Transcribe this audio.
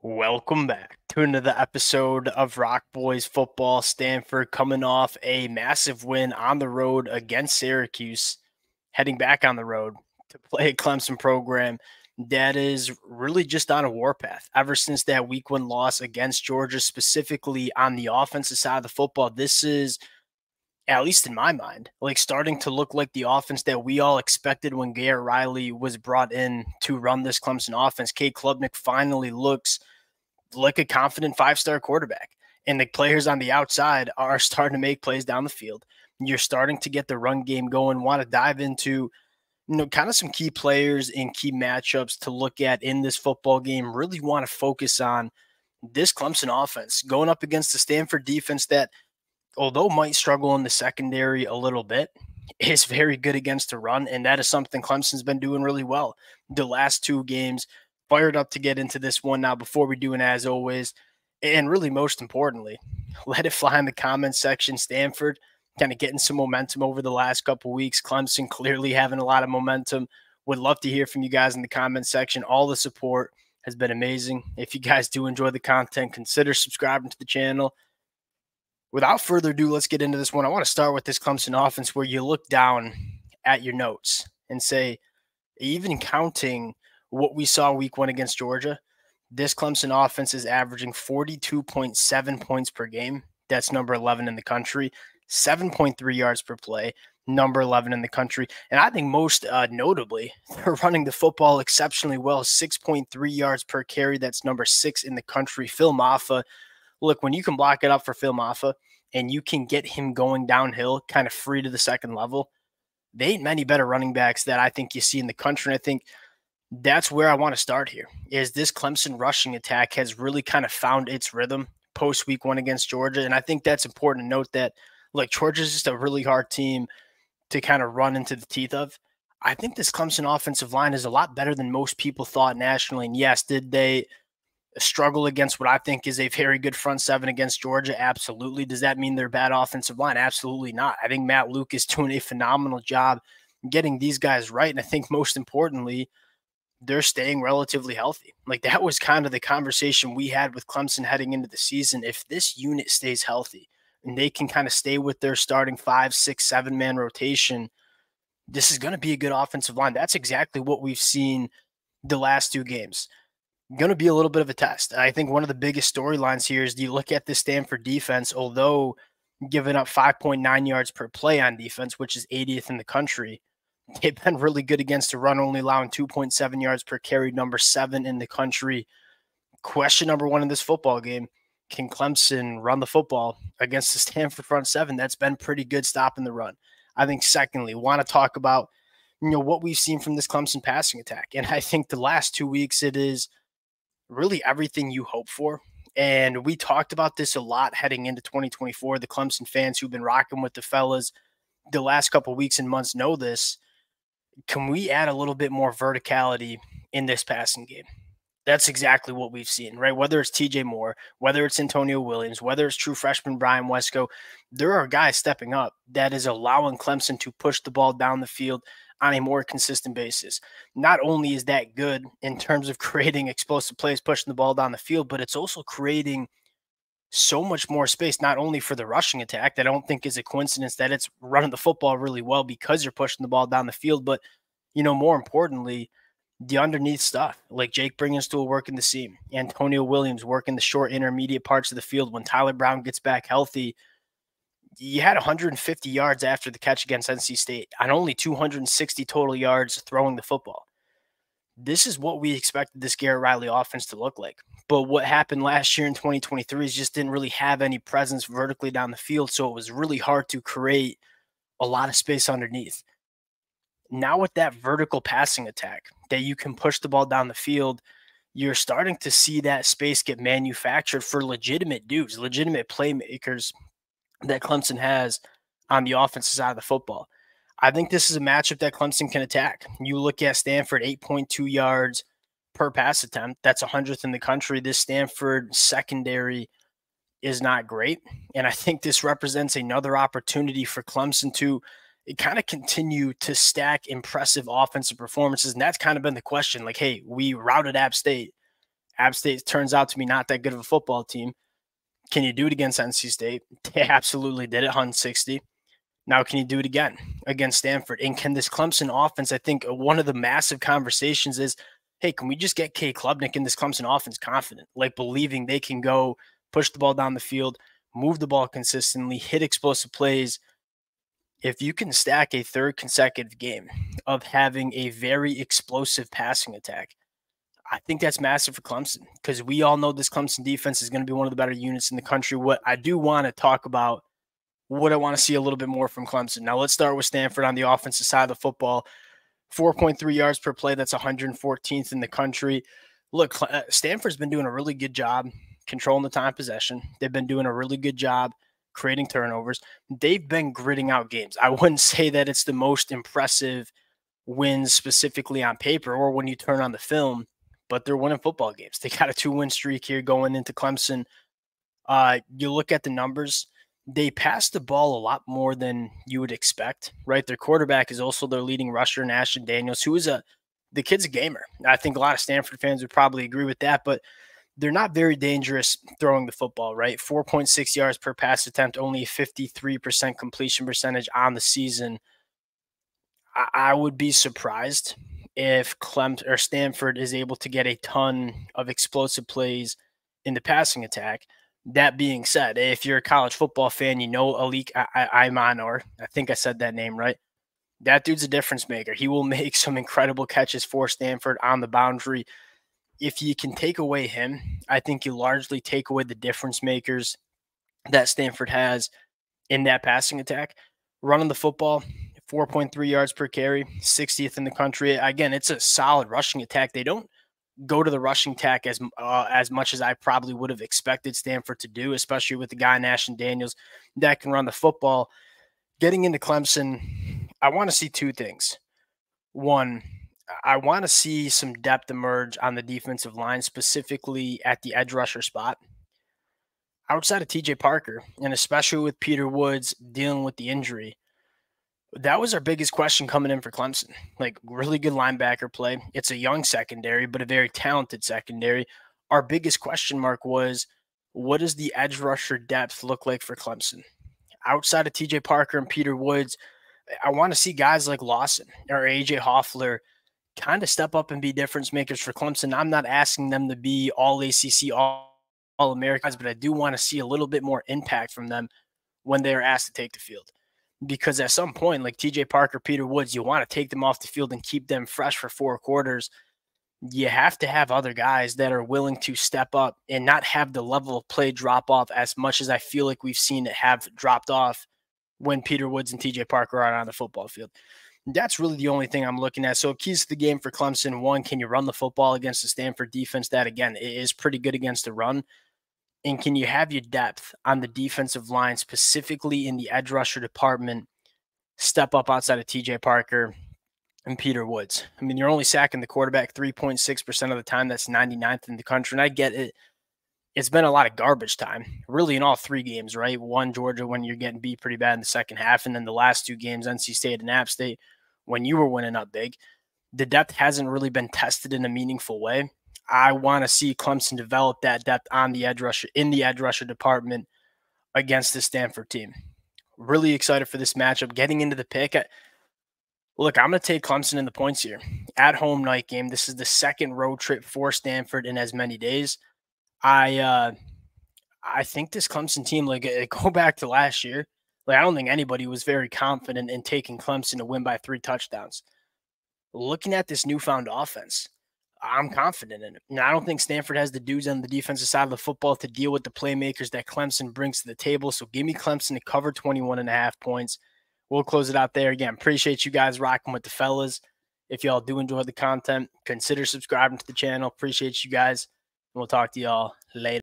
Welcome back to another episode of Rock Boys Football. Stanford coming off a massive win on the road against Syracuse, heading back on the road to play a Clemson program that is really just on a warpath. Ever since that week one loss against Georgia, specifically on the offensive side of the football, this is, at least in my mind, like starting to look like the offense that we all expected when Garrett Riley was brought in to run this Clemson offense. Cade Klubnik finally looks like a confident five-star quarterback. And the players on the outside are starting to make plays down the field. You're starting to get the run game going. Want to dive into, kind of some key players and key matchups to look at in this football game. Really want to focus on this Clemson offense going up against the Stanford defense that, although might struggle in the secondary a little bit, is very good against the run. And that is something Clemson's been doing really well the last two games. Fired up to get into this one now. Before we do, and as always, and really most importantly, let it fly in the comments section. Stanford kind of getting some momentum over the last couple weeks. Clemson clearly having a lot of momentum. Would love to hear from you guys in the comments section. All the support has been amazing. If you guys do enjoy the content, consider subscribing to the channel. Without further ado, let's get into this one. I want to start with this Clemson offense where you look down at your notes and say, even counting what we saw week one against Georgia, this Clemson offense is averaging 42.7 points per game. That's number 11 in the country. 7.3 yards per play, number 11 in the country. And I think most notably, they're running the football exceptionally well. 6.3 yards per carry. That's number 6 in the country. Phil Maffa, look, when you can block it up for Phil Maffa and you can get him going downhill, kind of free to the second level, there ain't many better running backs that I think you see in the country. And I think that's where I want to start here, is this Clemson rushing attack has really kind of found its rhythm post week one against Georgia. And I think that's important to note that, like, Georgia's just a really hard team to kind of run into the teeth of. I think this Clemson offensive line is a lot better than most people thought nationally. And yes, did they struggle against what I think is a very good front seven against Georgia? Absolutely. Does that mean they're bad offensive line? Absolutely not. I think Matt Luke is doing a phenomenal job getting these guys right. And I think most importantly, they're staying relatively healthy. Like, that was kind of the conversation we had with Clemson heading into the season. If this unit stays healthy and they can kind of stay with their starting 5, 6, 7-man rotation, this is going to be a good offensive line. That's exactly what we've seen the last two games. Going to be a little bit of a test. I think one of the biggest storylines here is, do you look at the Stanford defense, although giving up 5.9 yards per play on defense, which is 80th in the country, they've been really good against the run, only allowing 2.7 yards per carry, number 7 in the country. Question number one in this football game, can Clemson run the football against the Stanford front seven? That's been pretty good stopping the run. I think secondly, want to talk about, what we've seen from this Clemson passing attack. And I think the last 2 weeks, it is really everything you hope for. And we talked about this a lot heading into 2024. The Clemson fans who've been rocking with the fellas the last couple of weeks and months know this. Can we add a little bit more verticality in this passing game? That's exactly what we've seen, right? Whether it's TJ Moore, whether it's Antonio Williams, whether it's true freshman Brian Wesco, there are guys stepping up that is allowing Clemson to push the ball down the field on a more consistent basis. Not only is that good in terms of creating explosive plays, pushing the ball down the field, but it's also creating so much more space, not only for the rushing attack, that I don't think is a coincidence that it's running the football really well because you're pushing the ball down the field, but, more importantly, the underneath stuff, like Jake Bringenstool working the seam, Antonio Williams working the short intermediate parts of the field. When Tyler Brown gets back healthy, you had 150 yards after the catch against NC State and only 260 total yards throwing the football. This is what we expected this Garrett Riley offense to look like. But what happened last year in 2023 is just didn't really have any presence vertically down the field, so it was really hard to create a lot of space underneath. Now with that vertical passing attack that you can push the ball down the field, you're starting to see that space get manufactured for legitimate dudes, legitimate playmakers that Clemson has on the offensive side of the football. I think this is a matchup that Clemson can attack. You look at Stanford, 8.2 yards per pass attempt. That's 100th in the country. This Stanford secondary is not great. And I think this represents another opportunity for Clemson to kind of continue to stack impressive offensive performances. And that's kind of been the question. Like, hey, we routed App State App State turns out to be not that good of a football team. Can you do it against NC State? They absolutely did it, 160. Now, can you do it again against Stanford? And can this Clemson offense, I think one of the massive conversations is, hey, can we just get Cade Klubnik in this Clemson offense confident, like believing they can go push the ball down the field, move the ball consistently, hit explosive plays? If you can stack a third consecutive game of having a very explosive passing attack, I think that's massive for Clemson, because we all know this Clemson defense is going to be one of the better units in the country. What I do want to talk about, what I want to see a little bit more from Clemson. Now, let's start with Stanford on the offensive side of the football. 4.3 yards per play. That's 114th in the country. Look, Stanford's been doing a really good job controlling the time possession. They've been doing a really good job creating turnovers. They've been gritting out games. I wouldn't say that it's the most impressive wins specifically on paper or when you turn on the film, but they're winning football games. They got a 2-win streak here going into Clemson. You look at the numbers. They pass the ball a lot more than you would expect, right? Their quarterback is also their leading rusher, Ashton Daniels, who is the kid's a gamer. I think a lot of Stanford fans would probably agree with that, but they're not very dangerous throwing the football, right? 4.6 yards per pass attempt, only 53% completion percentage on the season. I would be surprised if Clemson or Stanford is able to get a ton of explosive plays in the passing attack. That being said, if you're a college football fan, you know Alik Imanor. I think I said that name right. That dude's a difference maker. He will make some incredible catches for Stanford on the boundary. If you can take away him, I think you largely take away the difference makers that Stanford has in that passing attack. Running the football, 4.3 yards per carry, 60th in the country. Again, it's a solid rushing attack. They don't go to the rushing attack as much as I probably would have expected Stanford to do, especially with the guy Ashton Daniels that can run the football. Getting into Clemson, I want to see two things. One, I want to see some depth emerge on the defensive line, specifically at the edge rusher spot. Outside of TJ Parker, and especially with Peter Woods dealing with the injury, that was our biggest question coming in for Clemson. Like, really good linebacker play. It's a young secondary, but a very talented secondary. Our biggest question mark was, what does the edge rusher depth look like for Clemson? Outside of TJ Parker and Peter Woods, I want to see guys like Lawson or AJ Hoffler kind of step up and be difference makers for Clemson. I'm not asking them to be all ACC, all Americans, but I do want to see a little bit more impact from them when they're asked to take the field. Because at some point, like TJ Parker, Peter Woods, you want to take them off the field and keep them fresh for 4 quarters. You have to have other guys that are willing to step up and not have the level of play drop off as much as I feel like we've seen it have dropped off when Peter Woods and TJ Parker are on the football field. That's really the only thing I'm looking at. So keys to the game for Clemson: 1, can you run the football against the Stanford defense that, again, is pretty good against the run? And can you have your depth on the defensive line, specifically in the edge rusher department, step up outside of TJ Parker and Peter Woods? I mean, you're only sacking the quarterback 3.6% of the time. That's 99th in the country. And I get it. It's been a lot of garbage time, really, in all 3 games, right? 1, Georgia, when you're getting beat pretty bad in the second half. And then the last 2 games, NC State and App State, when you were winning up big. The depth hasn't really been tested in a meaningful way. I want to see Clemson develop that depth on the edge rusher, in the edge rusher department against the Stanford team. Really excited for this matchup. Getting into the pick, look, I'm going to take Clemson in the points here. At home night game. This is the second road trip for Stanford in as many days. I think this Clemson team, like, go back to last year, like, I don't think anybody was very confident in taking Clemson to win by 3 touchdowns. Looking at this newfound offense, I'm confident in it. Now, I don't think Stanford has the dudes on the defensive side of the football to deal with the playmakers that Clemson brings to the table. So give me Clemson to cover 21.5 points. We'll close it out there. Again, appreciate you guys rocking with the fellas. If y'all do enjoy the content, consider subscribing to the channel. Appreciate you guys. And we'll talk to y'all later.